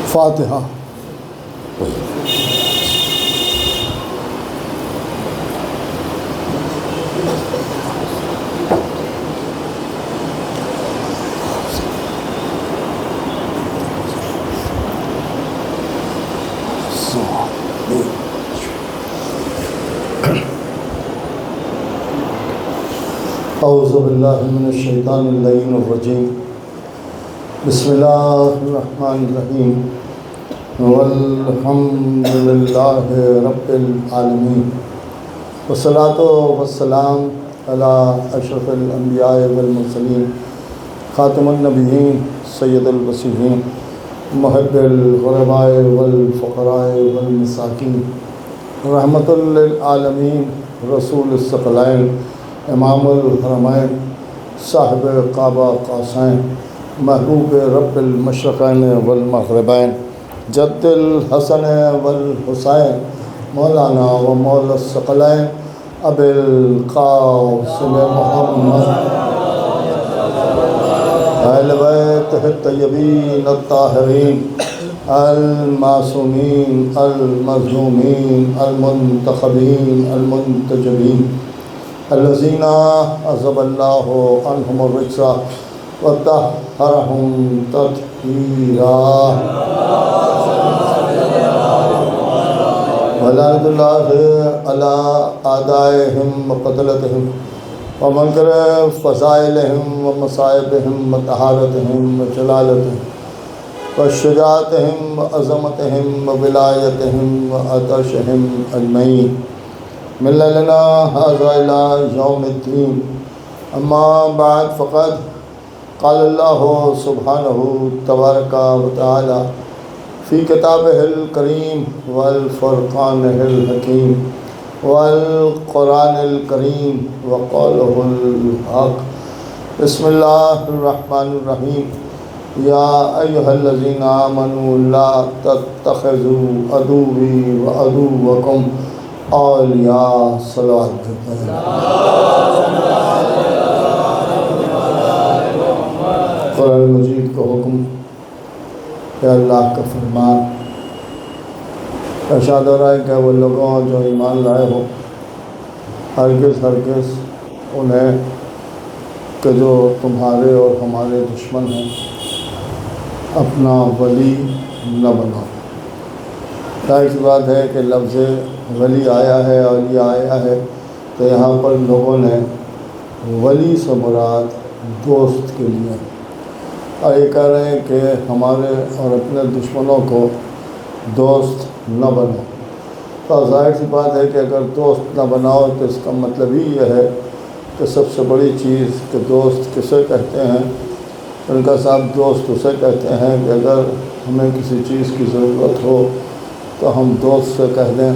فاتحہ۔ اعوذ باللہ من الشیطان اللعین الرجیم، بسم اللہ الرحمن الرحیم، والحمد للہ رب العالمین، والصلاۃ والسلام علی اشرف الانبیاء والمرسلین، خاتم النبیین، سید الوصیین، محب الغرباء والفقراء والمساکین، رحمۃ للعالمین، رسول الثقلین، امام الحرمین، صاحب کعبہ قاسین، محبوب رب المشرقین والمغربین، جد الحسن والحسین، مولانا و مولا الثقلین، ابی القاسم محمد، اہل بیتہ الطیبین الطاہرین المعصومین المظلومین المنتخبین المنتجبین، الذین عذب اللہ عنہم الرجس وطہرہم تطہیرا، ولعنۃ اللہ علی اعدائہم وقتلتہم ومنکر فضائلہم ومصائبہم وطہارتہم وجلالتہم وشجاعتہم وعظمتہم وولایتہم وعطشہم اجمعین، من لنا هذا إلى يوم الدين، اما بعد فقد قال الله سبحانه تبارك وتعالى في كتابه الكريم والفرقانه الحكيم والقرآن الكريم وقوله الحق، بسم الله الرحمن الرحيم، يا أيها الذين آمنوا لا تتخذوا عدوي وعدوكم اولیاء، صلوات کرتے ہیں۔ قرآن مجید کا حکم ہے، اللہ کا فرمان، ارشاد ہو رہا ہے کہ وہ لوگوں جو ایمان لائے ہو، ہرگز انہیں کہ جو تمہارے اور ہمارے دشمن ہیں اپنا ولی نہ بناؤ۔ ظاہر سی بات ہے کہ لفظ ولی آیا ہے، اولیاء آیا ہے، تو یہاں پر لوگوں نے ولی سے مراد دوست کے لیے، اور یہ کہہ رہے ہیں کہ ہمارے اور اپنے دشمنوں کو دوست نہ بناؤ۔ تو ظاہر سی بات ہے کہ اگر دوست نہ بناؤ تو اس کا مطلب ہی یہ ہے کہ سب سے بڑی چیز کہ دوست کسے کہتے ہیں، ان کا صاحب دوست اسے کہتے ہیں کہ اگر ہمیں کسی چیز کی ضرورت ہو تو ہم دوست سے کہہ دیں،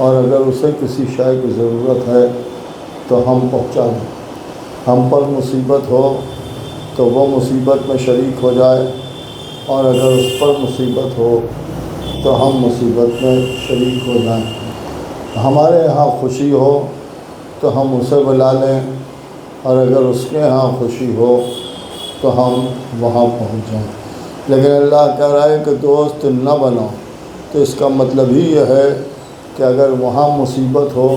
اور اگر اسے کسی شے کی ضرورت ہے تو ہم پہنچا دیں۔ ہم پر مصیبت ہو تو وہ مصیبت میں شریک ہو جائے، اور اگر اس پر مصیبت ہو تو ہم مصیبت میں شریک ہو جائیں۔ ہمارے ہاں خوشی ہو تو ہم اسے بلا لیں، اور اگر اس کے ہاں خوشی ہو تو ہم وہاں پہنچ جائیں۔ لیکن اللہ کہہ رہا ہے کہ دوست نہ بناؤ، تو اس کا مطلب ہی یہ ہے کہ اگر وہاں مصیبت ہو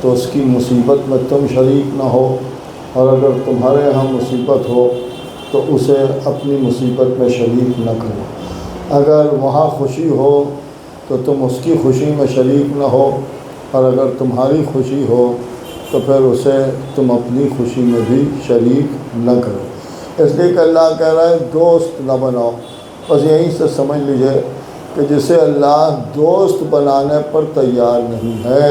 تو اس کی مصیبت میں تم شریک نہ ہو، اور اگر تمہارے ہاں مصیبت ہو تو اسے اپنی مصیبت میں شریک نہ کرو۔ اگر وہاں خوشی ہو تو تم اس کی خوشی میں شریک نہ ہو، اور اگر تمہاری خوشی ہو تو پھر اسے تم اپنی خوشی میں بھی شریک نہ کرو۔ اس لیے کہ اللہ کہہ رہا ہے دوست نہ بناؤ۔ بس یہیں سے سمجھ لیجئے کہ جسے اللہ دوست بنانے پر تیار نہیں ہے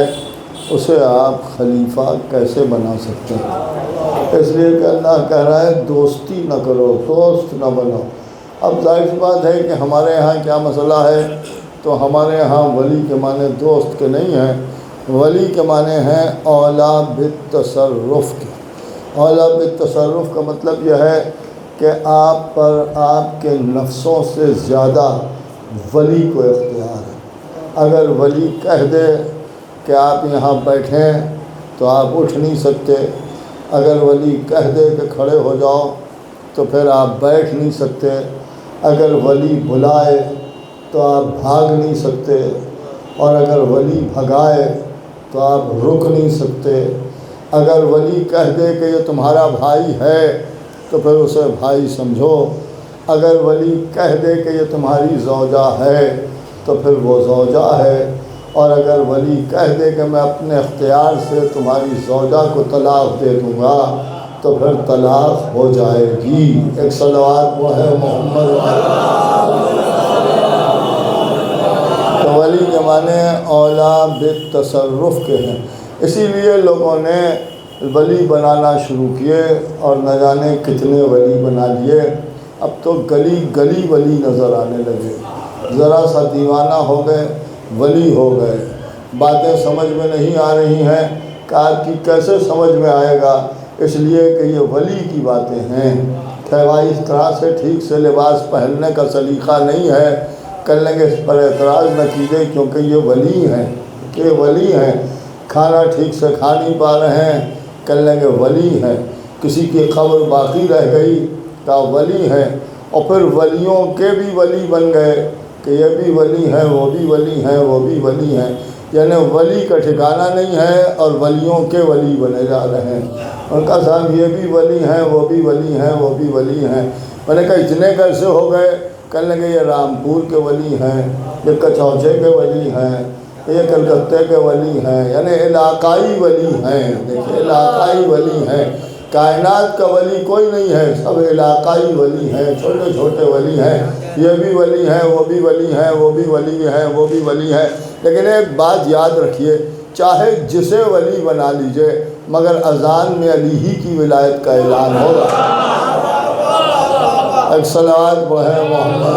اسے آپ خلیفہ کیسے بنا سکتے ہیں؟ اس لیے کہ اللہ کہہ رہا ہے دوستی نہ کرو، دوست نہ بناؤ۔ اب ظاہر سی بات ہے کہ ہمارے ہاں کیا مسئلہ ہے، تو ہمارے ہاں ولی کے معنی دوست کے نہیں ہیں، ولی کے معنی ہیں اولا بالتصرف کے۔ اولا بالتصرف کا مطلب یہ ہے کہ آپ پر آپ کے نفسوں سے زیادہ ولی کو اختیار ہے۔ اگر ولی کہہ دے کہ آپ یہاں بیٹھیں تو آپ اٹھ نہیں سکتے، اگر ولی کہہ دے کہ کھڑے ہو جاؤ تو پھر آپ بیٹھ نہیں سکتے، اگر ولی بلائے تو آپ بھاگ نہیں سکتے، اور اگر ولی بھگائے تو آپ رک نہیں سکتے۔ اگر ولی کہہ دے کہ یہ تمہارا بھائی ہے تو پھر اسے بھائی سمجھو، اگر ولی کہہ دے کہ یہ تمہاری زوجہ ہے تو پھر وہ زوجہ ہے، اور اگر ولی کہہ دے کہ میں اپنے اختیار سے تمہاری زوجہ کو طلاق دے دوں گا تو پھر طلاق ہو جائے گی۔ ایک صلوات وہ ہے محمد۔ تو ولی کے معنی اولا بالتصرف کے ہیں، اسی لیے لوگوں نے ولی بنانا شروع کیے اور نہ جانے کتنے ولی بنا لیے۔ اب تو گلی گلی ولی نظر آنے لگے، ذرا سا دیوانہ ہو گئے ولی ہو گئے۔ باتیں سمجھ میں نہیں آ رہی ہیں کہ کیسے سمجھ میں آئے گا، اس لیے کہ یہ ولی کی باتیں ہیں۔ کہوائی اس طرح سے ٹھیک سے لباس پہننے کا سلیقہ نہیں ہے، کر لیں گے اس پر اعتراض نہ کیجیے کیونکہ یہ ولی ہیں، کہ ولی ہیں۔ کھانا ٹھیک سے کھا نہیں پا رہے ہیں، کر لیں گے ولی ہیں۔ کسی کی قبر باقی رہ گئی تو ولی ہیں، اور پھر ولیوں کے بھی ولی بن گئے کہ یہ بھی ولی ہیں، وہ بھی ولی ہیں، وہ بھی ولی ہیں، یعنی ولی کا ٹھکانہ نہیں ہے اور ولیوں کے ولی بنے جا رہے ہیں۔ ان کا صاحب یہ بھی ولی ہیں، وہ بھی ولی ہیں، وہ بھی ولی ہیں۔ میں نے کہا اتنے کیسے ہو گئے؟ کہنے لگے یہ رامپور کے ولی ہیں، یہ کچوچے کے ولی ہیں، یہ کلکتے کے ولی ہیں، یعنی علاقائی ولی ہیں۔ دیکھیں علاقائی ولی ہیں، کائنات کا ولی کوئی نہیں ہے، سب علاقائی ولی ہیں، چھوٹے چھوٹے ولی ہیں۔ یہ بھی ولی ہیں، وہ بھی ولی ہیں، وہ بھی ولی ہیں، وہ بھی ولی ہیں۔ لیکن ایک بات یاد رکھیے، چاہے جسے ولی بنا لیجئے مگر اذان میں علی ہی کی ولایت کا اعلان ہوگا۔ ایک صلوات وہ ہے محمد۔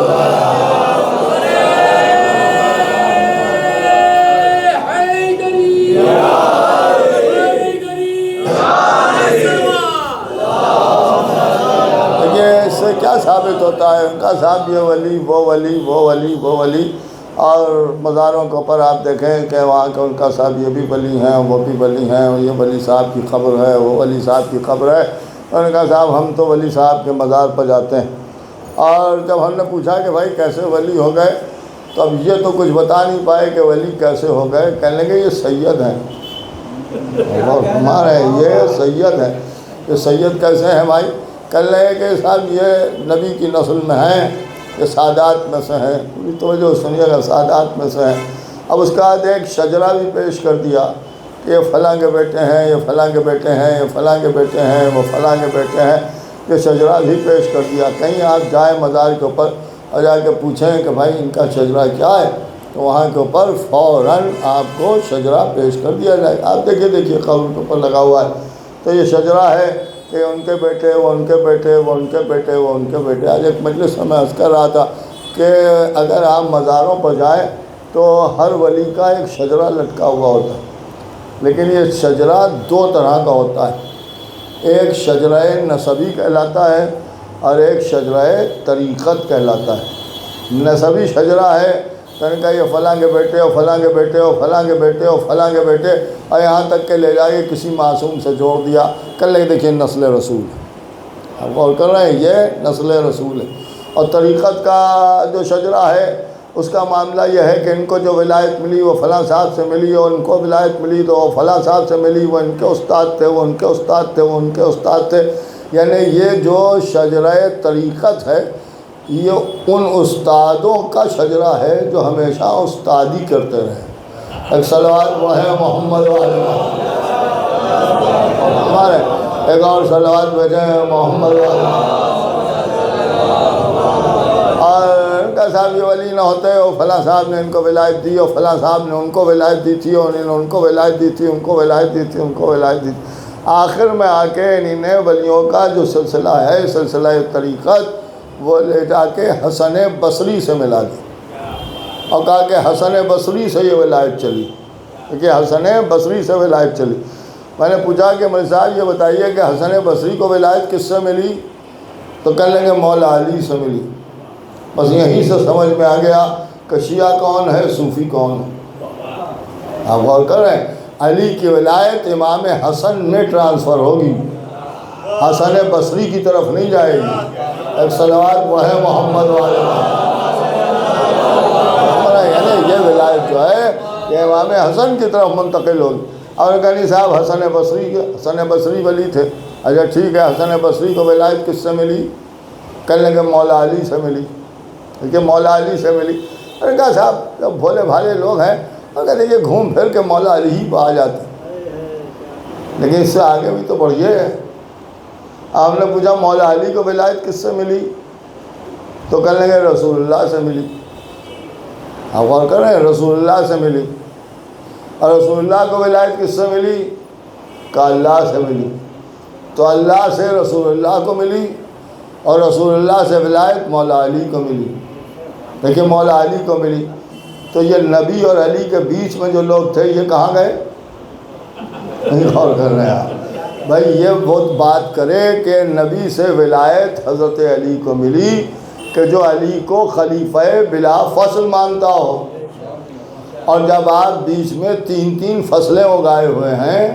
اس سے کیا ثابت ہوتا ہے؟ ان کا صاحب یہ ولی، وہ ولی، وہ ولی، وہ ولی، اور مزاروں کے اوپر آپ دیکھیں کہ وہاں کے ان کا صاحب یہ بھی ولی ہیں، وہ بھی ولی ہیں، یہ ولی صاحب کی قبر ہے، وہ ولی صاحب کی قبر ہے۔ ان کا صاحب ہم تو ولی صاحب کے مزار پر جاتے ہیں، اور جب ہم نے پوچھا کہ بھائی کیسے ولی ہو گئے تو اب یہ تو کچھ بتا نہیں پائے کہ ولی کیسے ہو گئے۔ کہنے لگے یہ سید ہیں، ہمارے یہ سید ہیں۔ یہ سید کیسے ہیں بھائی؟ کہنے لگے کہ صاحب یہ نبی کی نسل میں ہیں، یہ سادات میں سے ہیں، پوری توجہ سنیے گا، سادات میں سے ہیں۔ اب اس کا بعد ایک شجرہ بھی پیش کر دیا کہ یہ فلاں کے بیٹے ہیں، یہ فلاں کے بیٹے ہیں، یہ فلاں کے بیٹے ہیں، وہ فلاں کے بیٹے ہیں، یہ شجرہ بھی پیش کر دیا۔ کہیں آپ جائیں مزار کے اوپر اور جا کے پوچھیں کہ بھائی ان کا شجرہ کیا ہے، تو وہاں کے اوپر فوراً آپ کو شجرہ پیش کر دیا جائے۔ آپ دیکھیے قبر کے اوپر لگا ہوا ہے، تو یہ شجرہ ہے کہ ان کے بیٹے، وہ ان کے بیٹے، وہ ان کے بیٹے، وہ ان کے بیٹے۔ آج ایک مجلس میں عرض کر رہا تھا کہ اگر آپ مزاروں پر جائیں تو ہر ولی کا ایک شجرہ لٹکا ہوا ہوتا ہے، لیکن یہ شجرہ دو طرح کا ہوتا ہے، ایک شجرہ نسبی کہلاتا ہے اور ایک شجرہ طریقت کہلاتا ہے۔ نسبی شجرہ ہے تو ان کا یہ فلاں کے بیٹے اور فلاں کے بیٹے اور فلاں کے بیٹے اور فلاں کے بیٹے، اور یہاں تک کہ لے جائے کسی معصوم سے جوڑ دیا، کر لے دیکھیں نسل رسول ہے۔ آپ غور کر رہے ہیں، یہ نسل رسول ہے۔ اور طریقت کا جو شجرہ ہے اس کا معاملہ یہ ہے کہ ان کو جو ولایت ملی وہ فلاں صاحب سے ملی، اور ان کو ولایت ملی تو وہ فلاں صاحب سے ملی، وہ ان کے استاد تھے، وہ ان کے استاد تھے، وہ ان کے استاد تھے۔ یعنی یہ جو شجرہ طریقت ہے یہ ان استادوں کا شجرہ ہے جو ہمیشہ استادی کرتے رہے۔ ایک صلوات وہ ہے محمد والے ہمارے، ایک اور صلوات بھیجیں محمد والے۔ اور ان کا صاحب یہ ولی نہ ہوتے، اور فلاں صاحب نے ان کو ولایت دی، اور فلاں صاحب نے ان کو ولایت دی تھی، اور انہوں نے ان کو ولایت دی تھی، ان کو ولایت دی تھی، ان کو ولایت دی تھی۔ آخر میں آ کے انہوں نے ولیوں کا جو سلسلہ ہے، سلسلہ طریقت، وہ لے جا کے حسن بصری سے ملا دی اور کہا کہ حسن بصری سے یہ ولایت چلی، کہ حسن بصری سے ولایت چلی۔ میں نے پوچھا کہ مولوی صاحب یہ بتائیے کہ حسن بصری کو ولایت کس سے ملی؟ تو کہنے لگے مولا علی سے ملی۔ بس یہیں سے سمجھ میں آ گیا کہ شیعہ کون ہے، صوفی کون ہے۔ آپ غور کر رہے ہیں، علی کی ولایت امام حسن میں ٹرانسفر ہوگی، حسن بصری کی طرف نہیں جائے گی۔ ایک صلوات وہ ہے محمد والے۔ یہ ولایت جو ہے یہ امام حسن کی طرف منتقل ہوگی۔ اور کہا نہیں صاحب حسن بصری ولی تھے۔ اچھا ٹھیک ہے، حسن بصری کو ولایت کس سے ملی؟ کہنے لگے مولا علی سے ملی، کہ مولا علی سے ملی۔ اور کہا صاحب جب بھولے بھالے لوگ ہیں اور کہتے ہیں یہ گھوم پھر کے مولا علی ہی پہ آ جاتے ہیں، لیکن اس سے آگے بھی تو بڑھیے ہے۔ آپ نے پوچھا مولا علی کو ولایت کس سے ملی؟ تو کہنے لگے رسول اللہ سے ملی۔ آپ غور کریں، رسول اللہ سے ملی۔ اور رسول اللہ کو ولایت کس سے ملی؟ کہ اللہ سے ملی۔ تو اللہ سے رسول اللہ کو ملی اور رسول اللہ سے ولایت مولا علی کو ملی۔ دیکھیں مولا علی کو ملی، تو یہ نبی اور علی کے بیچ میں جو لوگ تھے یہ کہاں گئے؟ نہیں غور کر رہے ہیں آپ بھائی۔ یہ بہت بات کرے کہ نبی سے ولایت حضرت علی کو ملی کہ جو علی کو خلیفہ بلا فصل مانتا ہو، اور جب آپ بیچ میں 3 فصلیں اگائے ہوئے ہیں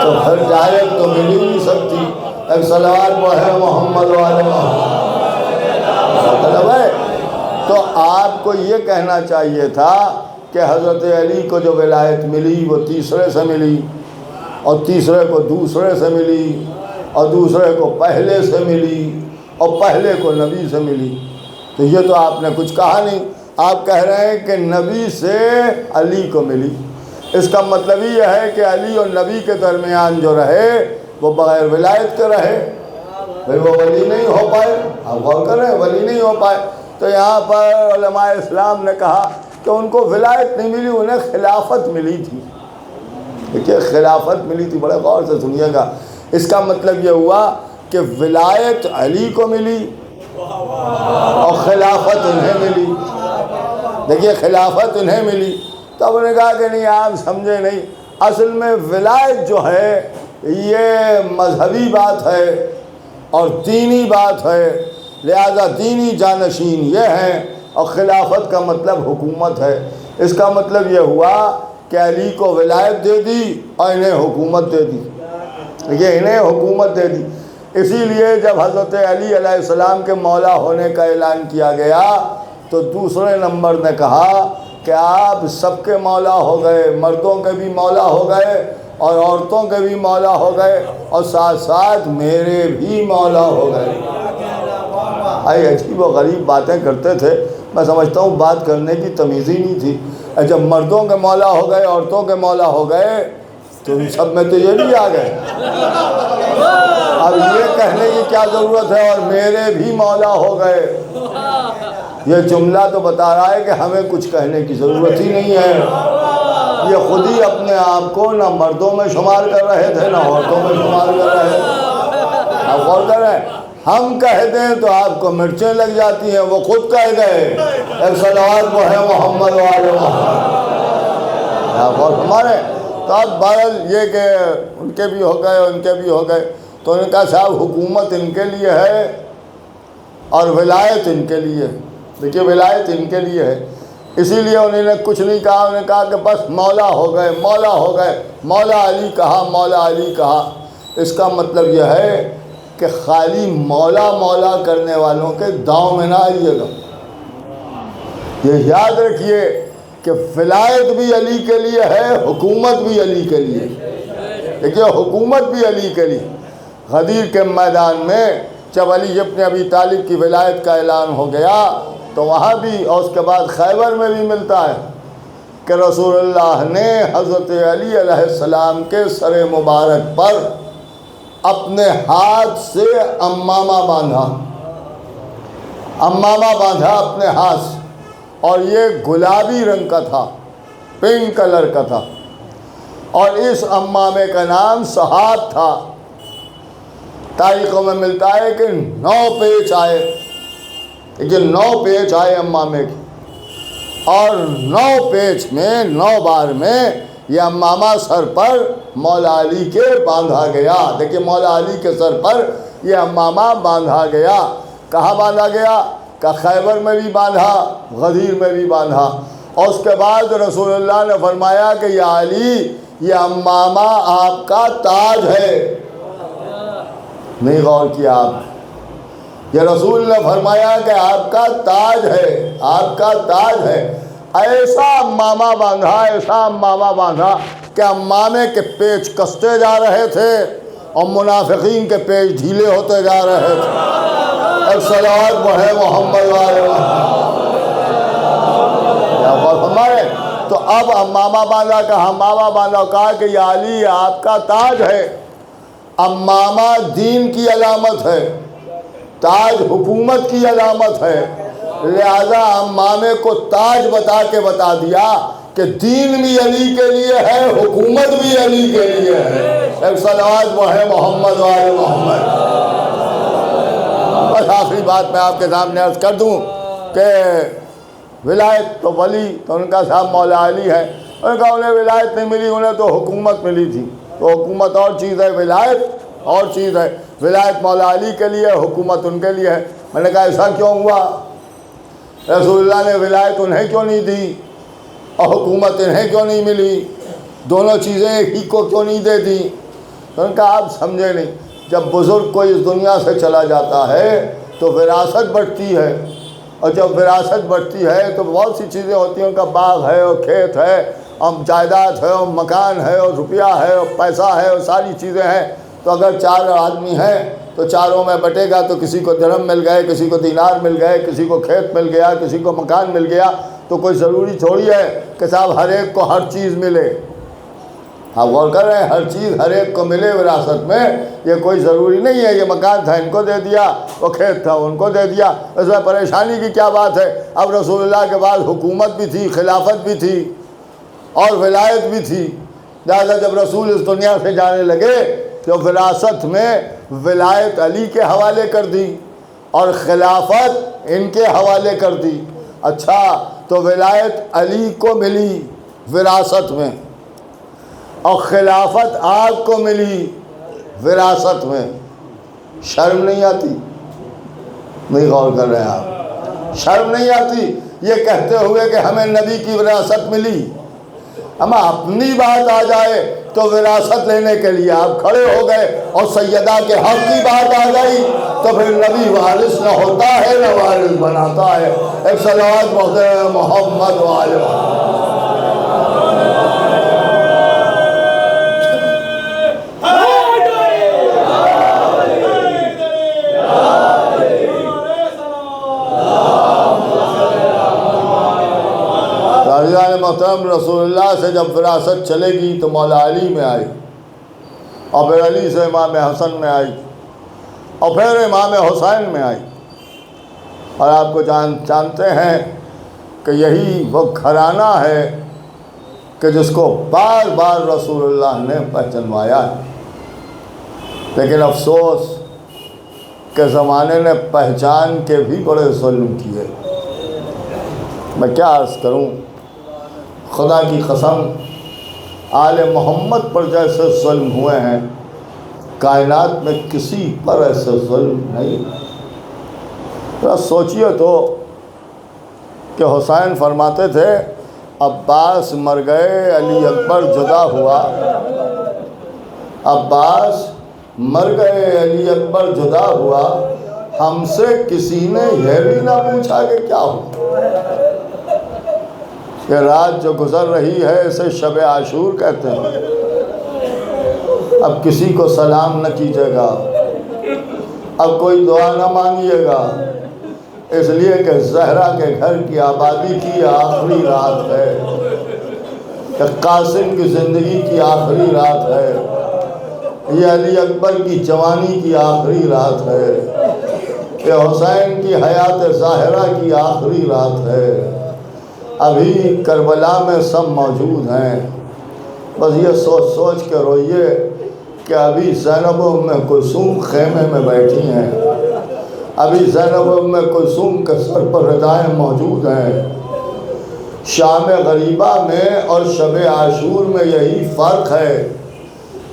تو پھر ڈائریکٹ تو مل ہی نہیں سکتی۔ ایک صلوات پڑھے محمد والے مطلب ہے۔ تو آپ کو یہ کہنا چاہیے تھا کہ حضرت علی کو جو ولایت ملی وہ تیسرے سے ملی، اور تیسرے کو دوسرے سے ملی، اور دوسرے کو پہلے سے ملی، اور پہلے کو نبی سے ملی۔ تو یہ تو آپ نے کچھ کہا نہیں، آپ کہہ رہے ہیں کہ نبی سے علی کو ملی۔ اس کا مطلب یہ ہے کہ علی اور نبی کے درمیان جو رہے وہ بغیر ولایت کے رہے، بھئی وہ ولی نہیں ہو پائے۔ آپ غور کریں، ولی نہیں ہو پائے۔ تو یہاں پر علماء اسلام نے کہا کہ ان کو ولایت نہیں ملی، انہیں خلافت ملی تھی۔ دیکھیے خلافت ملی تھی، بڑے غور سے سنیے گا۔ اس کا مطلب یہ ہوا کہ ولایت علی کو ملی اور خلافت انہیں ملی۔ دیکھیے خلافت انہیں ملی۔ تو انہوں نے کہا کہ نہیں آپ سمجھے نہیں، اصل میں ولایت جو ہے یہ مذہبی بات ہے اور دینی بات ہے، لہذا دینی جانشین یہ ہیں، اور خلافت کا مطلب حکومت ہے۔ اس کا مطلب یہ ہوا کہ علی کو ولایت دے دی اور انہیں حکومت دے دی، یہ انہیں حکومت دے دی۔ اسی لیے جب حضرت علی علیہ السلام کے مولا ہونے کا اعلان کیا گیا تو دوسرے نمبر نے کہا کہ آپ سب کے مولا ہو گئے، مردوں کے بھی مولا ہو گئے اور عورتوں کے بھی مولا ہو گئے، اور ساتھ ساتھ میرے بھی مولا ہو گئے۔ آئی عجیب و غریب باتیں کرتے تھے، میں سمجھتا ہوں بات کرنے کی تمیز ہی نہیں تھی۔ جب مردوں کے مولا ہو گئے، عورتوں کے مولا ہو گئے، تو ان سب میں تو یہ بھی آ گئے۔ اب یہ کہنے کی کیا ضرورت ہے اور میرے بھی مولا ہو گئے؟ یہ جملہ تو بتا رہا ہے کہ ہمیں کچھ کہنے کی ضرورت ہی نہیں ہے۔ یہ خود ہی اپنے آپ کو نہ مردوں میں شمار کر رہے تھے نہ عورتوں میں شمار کر رہے تھے۔ آپ غور کریں، ہم کہہ دیں تو آپ کو مرچیں لگ جاتی ہیں، وہ خود کہہ گئے ایک صلوات وہ ہے محمد والے محمد۔ آپ غور ہمارے تو اب بہرحال یہ کہ ان کے بھی ہو گئے ان کے بھی ہو گئے، تو انہوں نے کہا صاحب حکومت ان کے لیے ہے اور ولایت ان کے لیے۔ دیکھیے ولایت ان کے لیے ہے، اسی لیے انہوں نے کچھ نہیں کہا، انہوں نے کہا کہ بس مولا ہو گئے، مولا ہو گئے، مولا علی کہا، مولا علی کہا۔ اس کا مطلب یہ ہے کہ خالی مولا مولا کرنے والوں کے داؤں میں نہ آئیے گا۔ یہ یاد رکھیے کہ ولایت بھی علی کے لیے ہے، حکومت بھی علی کے لیے۔ دیکھیے حکومت بھی علی کے لیے۔ غدیر کے میدان میں جب علی ابن ابی طالب کی ولایت کا اعلان ہو گیا تو وہاں بھی، اور اس کے بعد خیبر میں بھی ملتا ہے کہ رسول اللہ نے حضرت علی علیہ السلام کے سر مبارک پر اپنے ہاتھ سے امامہ باندھا، امامہ باندھا اپنے ہاتھ سے، اور یہ گلابی رنگ کا تھا، پنک کلر کا تھا، اور اس امامے کا نام صحاب تھا۔ تاریخوں میں ملتا ہے کہ 9 پیچ آئے، کہ 9 پیچ آئے امامے کے، اور 9 پیچ میں 9 بار میں یہ امامہ سر پر مولا علی کے باندھا گیا۔ دیکھیں مولا علی کے سر پر یہ امامہ باندھا گیا۔ کہاں باندھا گیا؟ کہ خیبر میں بھی باندھا، غدیر میں بھی باندھا، اور اس کے بعد رسول اللہ نے فرمایا کہ یا علی یہ امامہ آپ کا تاج ہے۔ نہیں غور کیا آپ؟ یہ رسول نے فرمایا کہ آپ کا تاج ہے، آپ کا تاج ہے۔ ایسا امامہ باندھا، ایسا امامہ باندھا کہ امامے کے پیچ کستے جا رہے تھے اور منافقین کے پیچ ڈھیلے ہوتے جا رہے تھے۔ ایک صلوات پڑھے محمد والے ہمارے۔ تو اب امامہ باندھا کا امامہ باندھا، کہا کہ یا علی آپ کا تاج ہے۔ امامہ دین کی علامت ہے، تاج حکومت کی علامت ہے، لہذا امامے کو تاج بتا دیا کہ دین بھی علی کے لیے ہے، حکومت بھی علی کے لیے ہے۔ ایک صلوات وہ ہے محمد والے محمد۔ بس آخری بات میں آپ کے سامنے عرض کر دوں کہ ولایت تو ولی تو ان کا صاحب مولا علی ہے، ان کا انہیں ولایت نہیں ملی، انہیں تو حکومت ملی تھی۔ تو حکومت اور چیز ہے، ولایت اور چیز ہے۔ ولایت مولا علی کے لیے، حکومت ان کے لیے ہے۔ میں نے کہا ایسا کیوں ہوا؟ رسول اللہ نے ولایت انہیں کیوں نہیں دی اور حکومت انہیں کیوں نہیں ملی؟ دونوں چیزیں ایک ہی کو کیوں نہیں دے دی؟ تو ان کا آپ سمجھے نہیں، جب بزرگ کوئی اس دنیا سے چلا جاتا ہے تو وراثت بڑھتی ہے، اور جب وراثت بڑھتی ہے تو بہت سی چیزیں ہوتی ہیں، ان کا باغ ہے اور کھیت ہے اور جائیداد ہے اور مکان ہے اور روپیہ ہے اور پیسہ ہے اور ساری چیزیں ہیں۔ تو اگر 4 آدمی ہیں تو چاروں میں بٹے گا، تو کسی کو درہم مل گئے، کسی کو دینار مل گئے، کسی کو کھیت مل گیا، کسی کو مکان مل گیا، تو کوئی ضروری تھوڑی ہے کہ صاحب ہر ایک کو ہر چیز ملے۔ ہاں غور کر رہے ہیں، ہر چیز ہر ایک کو ملے وراثت میں، یہ کوئی ضروری نہیں ہے۔ یہ مکان تھا ان کو دے دیا، وہ کھیت تھا ان کو دے دیا، اس میں پریشانی کی کیا بات ہے؟ اب رسول اللہ کے بعد حکومت بھی تھی، خلافت بھی تھی اور ولایت بھی تھی، لہٰذا جب رسول اس دنیا سے جانے لگے تو وراثت میں ولایت علی کے حوالے کر دی اور خلافت ان کے حوالے کر دی۔ اچھا، تو ولایت علی کو ملی وراثت میں اور خلافت آپ کو ملی وراثت میں، شرم نہیں آتی؟ نہیں غور کر رہے ہیں آپ؟ شرم نہیں آتی یہ کہتے ہوئے کہ ہمیں نبی کی وراثت ملی؟ اما اپنی بات آ جائے تو وراثت لینے کے لیے آپ کھڑے ہو گئے، اور سیدہ کے حق کی بات آ گئی تو پھر نبی وارث نہ ہوتا ہے نہ وارث بناتا ہے۔ ایک صلوات محمد والے محترم۔ رسول اللہ سے جب وراثت چلے گی تو مولا علی میں آئی، اور پھر علی سے امام حسن میں آئی، اور پھر امام حسین میں آئی، اور آپ کو جانتے ہیں کہ یہی وہ گھرانہ ہے کہ جس کو بار بار رسول اللہ نے پہچنوایا ہے، لیکن افسوس کہ زمانے نے پہچان کے بھی بڑے ظلم کیے۔ میں کیا عرض کروں، خدا کی قسم آل محمد پر جیسے ظلم ہوئے ہیں کائنات میں کسی پر ایسے ظلم نہیں۔ ذرا سوچئے تو کہ حسین فرماتے تھے عباس مر گئے علی اکبر جدا ہوا، عباس مر گئے علی اکبر جدا ہوا، ہم سے کسی نے یہ بھی نہ پوچھا کہ کیا ہوا۔ یہ رات جو گزر رہی ہے اسے شب عاشور کہتے ہیں۔ اب کسی کو سلام نہ کیجیے گا، اب کوئی دعا نہ مانگیے گا، اس لیے کہ زہرا کے گھر کی آبادی کی آخری رات ہے، کہ قاسم کی زندگی کی آخری رات ہے، یہ علی اکبر کی جوانی کی آخری رات ہے، یہ حسین کی حیات ظاہرہ کی آخری رات ہے۔ ابھی کربلا میں سب موجود ہیں، بس یہ سوچ سوچ کے روئیے کہ ابھی زینب ام کلثوم خیمے میں بیٹھی ہیں، ابھی زینب ام کلثوم کے سر پر ردائیں موجود ہیں۔ شام غریبہ میں اور شب عاشور میں یہی فرق ہے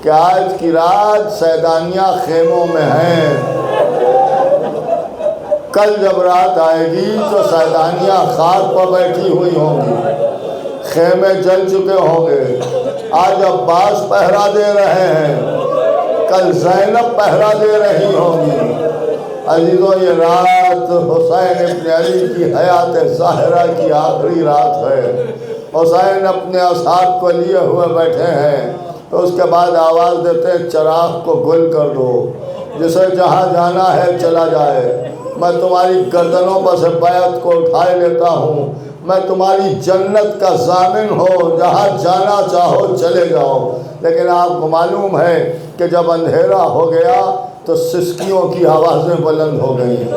کہ آج کی رات سیدانیہ خیموں میں ہیں، کل جب رات آئے گی تو سیدانیہ خاک پر بیٹھی ہوئی ہوں گی، خیمے جل چکے ہوں گے۔ آج عباس پہرا دے رہے ہیں، کل زینب پہرا دے رہی ہوں گی۔ عزیزوں یہ رات حسین ابن علی کی حیات ظاہرہ کی آخری رات ہے۔ حسین اپنے اصحاب کو لیے ہوئے بیٹھے ہیں، تو اس کے بعد آواز دیتے ہیں چراغ کو گل کر دو، جسے جہاں جانا ہے چلا جائے۔ میں تمہاری گردنوں پر سے بیعت کو اٹھائے لیتا ہوں، میں تمہاری جنت کا ضامن ہوں، جہاں جانا چاہو چلے جاؤ۔ لیکن آپ کو معلوم ہے کہ جب اندھیرا ہو گیا تو سسکیوں کی آوازیں بلند ہو گئیں۔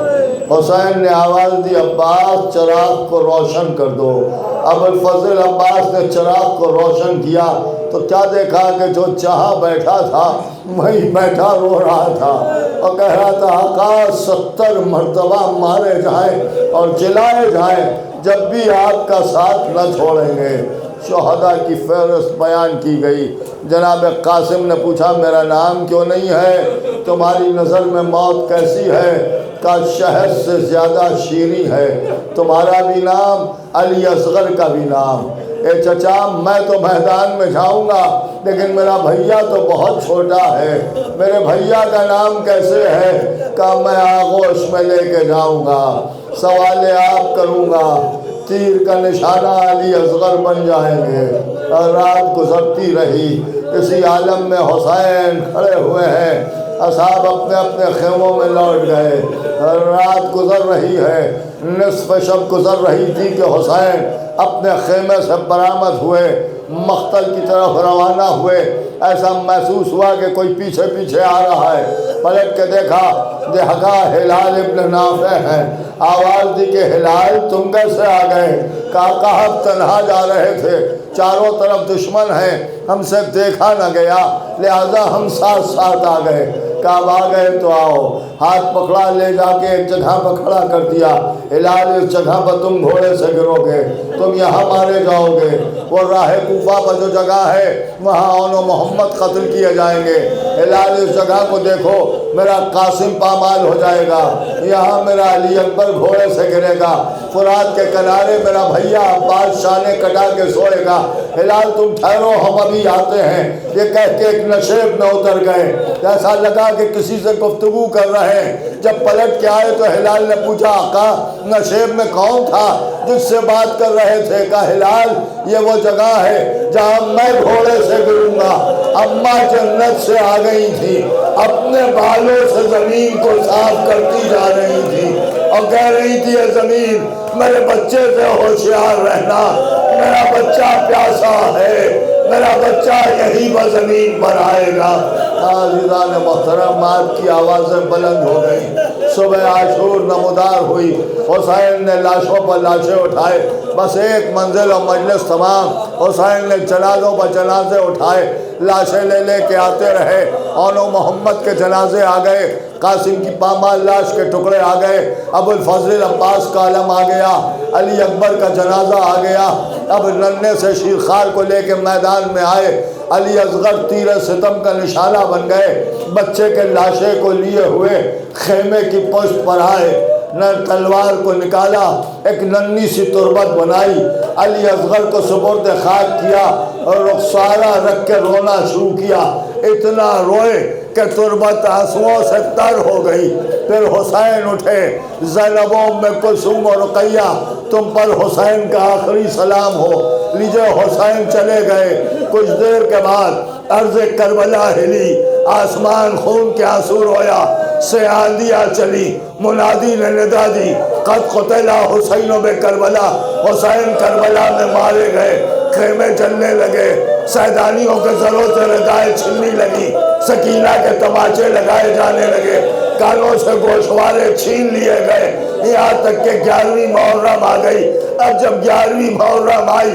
حسین نے آواز دی عباس چراغ کو روشن کر دو۔ ابوالفضل عباس نے چراغ کو روشن کیا تو کیا دیکھا کہ جو جہاں بیٹھا تھا وہیں بیٹھا رو رہا تھا اور کہہ رہا تھا آقا 70 مرتبہ مارے جائیں اور جلائے جائیں جب بھی آپ کا ساتھ نہ چھوڑیں گے۔ شہداء کی فہرست بیان کی گئی۔ جناب قاسم نے پوچھا میرا نام کیوں نہیں ہے؟ تمہاری نظر میں موت کیسی ہے؟ کا شہد سے زیادہ شیریں ہے۔ تمہارا بھی نام علی اصغر کا بھی نام۔ اے چچا میں تو میدان میں جاؤں گا لیکن میرا بھیا تو بہت چھوٹا ہے، میرے بھیا کا نام کیسے ہے؟ کہ میں آغوش میں لے کے جاؤں گا، سوال آپ کروں گا، تیر کا نشانہ علی اصغر بن جائیں گے۔ اور رات گزرتی رہی، اسی عالم میں حسین کھڑے ہوئے ہیں، اصحاب اپنے اپنے خیموں میں لوٹ گئے۔ رات گزر رہی ہے، نصف شب گزر رہی تھی کہ حسین اپنے خیمے سے برآمد ہوئے، مقتل کی طرف روانہ ہوئے۔ ایسا محسوس ہوا کہ کوئی پیچھے پیچھے آ رہا ہے۔ پلٹ کے دیکھا، دیکھا ہلال ابن نافع ہے۔ آواز دی کہ ہلال تم کیسے آ گئے؟ کہا تنہا جا رہے تھے، چاروں طرف دشمن ہیں، ہم سے دیکھا نہ گیا لہذا ہم ساتھ ساتھ آ گئے۔ کہا آ گئے تو آؤ۔ ہاتھ پکڑا، لے جا کے ایک جگہ پر کھڑا کر دیا۔ ہلال اس جگہ پر تم گھوڑے سے گرو گے، تم یہاں مارے جاؤ گے، وہ راہ کوفہ پر جو جگہ ہے وہاں اون و محمد قتل کیے جائیں گے۔ ہلال اس جگہ کو دیکھو، میرا قاسم پامال ہو جائے گا، یہاں میرا علی اکبر گھوڑے سے گرے گا، فرات کے کنارے میرا بھیا عباس شانے کٹا کے سوئے گا۔ ہلال تم ٹھہرو، ہم ابھی آتے ہیں۔ یہ کہہ کے ایک نشیب میں اتر گئے، ایسا لگا کہ کسی سے گفتگو کر رہے ہیں۔ جب پلٹ کے آئے تو ہلال نے پوچھا آقا نشیب میں کون تھا جس سے بات کر رہے تھے؟ کہا ہلال یہ وہ جگہ ہے جہاں میں گھوڑے سے گروں گا۔ اماں جنت سے آ گئی تھی، اپنے بالوں سے زمین کو صاف کرتی جا رہی تھی اور کہہ رہی تھی اے زمین میرے بچے سے ہوشیار رہنا، میرا بچہ پیاسا ہے، میرا بچہ یہی پر زمین پر آئے گا۔ عزیزان محترم آپ کی آوازیں بلند ہو گئیں۔ صبح عاشور نمودار ہوئی، حسین نے لاشوں پر لاشیں اٹھائے، بس ایک منزل اور مجلس تمام۔ حسین نے جنازوں پر جنازے اٹھائے، لاشیں لے لے کے آتے رہے۔ اون و محمد کے جنازے آ گئے، قاسم کی پامال لاش کے ٹکڑے آ گئے، ابوالفضل عباس کا علم آ گیا، علی اکبر کا جنازہ آ گیا۔ اب ننھے سے شیرخوار کو لے کے میدان میں آئے، علی اصغر تیر ستم کا نشانہ بن گئے۔ بچے کے لاشے کو لیے ہوئے خیمے کی پشت پر آئے، نہ تلوار کو نکالا، ایک ننھی سی تربت بنائی، علی اصغر کو سپرد خاک کیا اور رخسارہ رکھ کے رونا شروع کیا۔ اتنا روئے کہ تربت آنسوؤں سے تر ہو گئی۔ پھر حسین اٹھے، زینبوں میں کلثوم و رقیہ تم پر حسین کا آخری سلام ہو۔ لیجے حسین چلے گئے، کچھ دیر کے بعد ارض کربلا ہلی، آسمان خون کے آنسو رویا، سے آندیاں چلی، منادی نے ندا دی قد قتل حسین بے کربلا، حسین کربلا میں مارے گئے۔ خیمے چلنے لگے، سیدانیوں کے سروں سے ردائیں چھلنی لگی، سکینہ کے تماچے لگائے جانے لگے، کانوں سے گوشوارے چھین لیے گئے، یہاں تک کہ 11ویں محرم آ گئی۔ اب جب 11ویں محرم آئی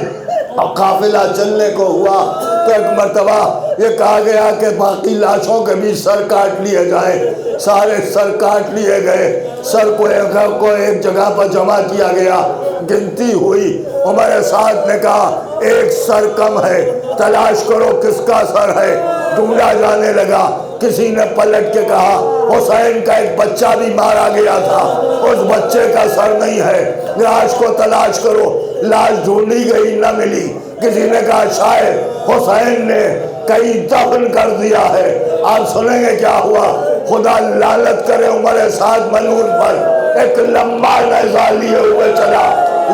اور قافلہ چلنے کو ہوا تو ایک مرتبہ یہ کہا گیا کہ باقی لاشوں کے بھی سر کاٹ لیے جائیں۔ سارے سر کاٹ لیے گئے، سر کو ایک جگہ پر جمع کیا گیا، گنتی ہوئی۔ عمر سعد نے کہا ایک سر کم ہے، تلاش کرو کس کا سر ہے۔ ڈھونڈا جانے لگا، کسی نے پلٹ کے کہا حسین کا ایک بچہ بھی مارا گیا تھا، اس بچے کا سر نہیں ہے، لاش کو تلاش کرو۔ لاش ڈھونڈی گئی، نہ ملی۔ کسی نے کہا شاید حسین نے کہیں دفن کر دیا ہے۔ آپ سنیں گے کیا ہوا۔ خدا لعنت کرے عمر سعد منور پر، ایک لمبا نیزہ لیے ہوئے چلا،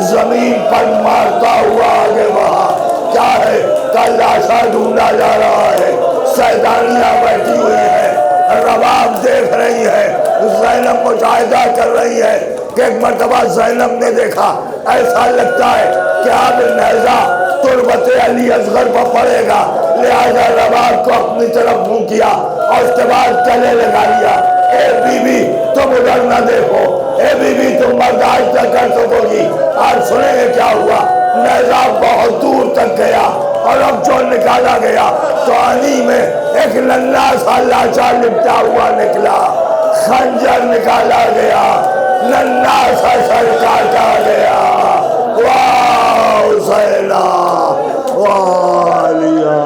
زمین پر مارتا ہوا آگے بڑھا۔ کیا ہے؟ لاشا ڈھونڈا جا رہا ہے، سیدانیاں بیٹھی ہوئی ہیں، رباب دیکھ رہی ہے، زینب مشاہدہ کر رہی ہے کہ ایک مرتبہ زینب نے دیکھا، ایسا لگتا ہے کہ اب نیزہ تربت علی اصغر پر پڑے گا، لہذا رباب کو اپنی طرف منہ کیا اور اس کے بعد گلے لگا لیا۔ اے بی بی تم ادھر نہ دیکھو، اے بی بی تم برداشت نہ کر سکو گی۔ آج سنیں گے کیا ہوا۔ نیزہ بہت دور تک گیا اور اب جو نکالا گیا تو آنی میں ایک ننھا سا لاچا لپٹا ہوا نکلا، خنجر نکالا گیا، ننھا سا سر کاٹا گیا۔ واہ حسینہ، واہ علیہ،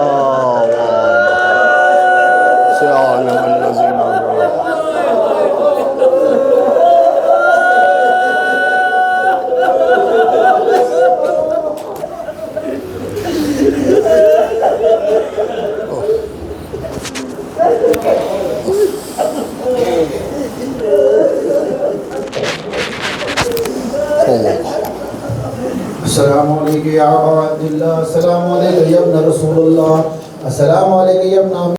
سیعلم الذین السلام علیکم یا ابا عبداللہ، السلام علیکم یا ابن رسول اللہ، السلام علیکم یا ابن